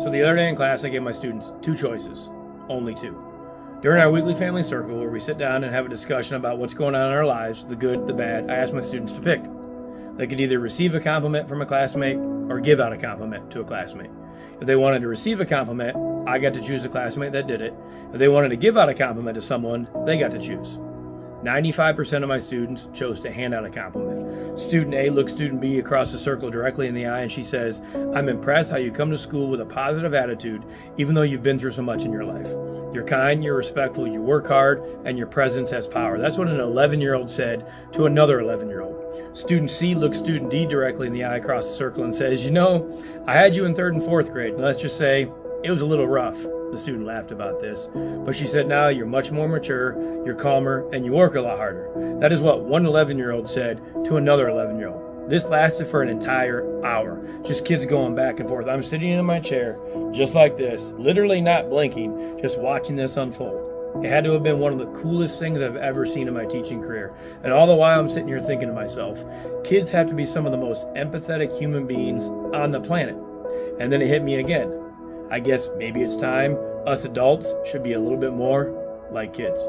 So the other day in class, I gave my students two choices, only two. During our weekly family circle, where we sit down and have a discussion about what's going on in our lives, the good, the bad, I asked my students to pick. They could either receive a compliment from a classmate or give out a compliment to a classmate. If they wanted to receive a compliment, I got to choose a classmate that did it. If they wanted to give out a compliment to someone, they got to choose. 95% of my students chose to hand out a compliment. Student A looks student B across the circle directly in the eye and she says, "I'm impressed how you come to school with a positive attitude even though you've been through so much in your life. You're kind, you're respectful, you work hard, and your presence has power." That's what an 11-year-old said to another 11-year-old. Student C looks student D directly in the eye across the circle and says, "You know, I had you in 3rd and 4th grade, and let's just say it was a little rough." The student laughed about this, but she said, "Now you're much more mature, you're calmer, and you work a lot harder." That is what one 11-year-old said to another 11-year-old. This lasted for an entire hour. Just kids going back and forth. I'm sitting in my chair, just like this, literally not blinking, just watching this unfold. It had to have been one of the coolest things I've ever seen in my teaching career. And all the while I'm sitting here thinking to myself, kids have to be some of the most empathetic human beings on the planet. And then it hit me again. I guess maybe it's time us adults should be a little bit more like kids.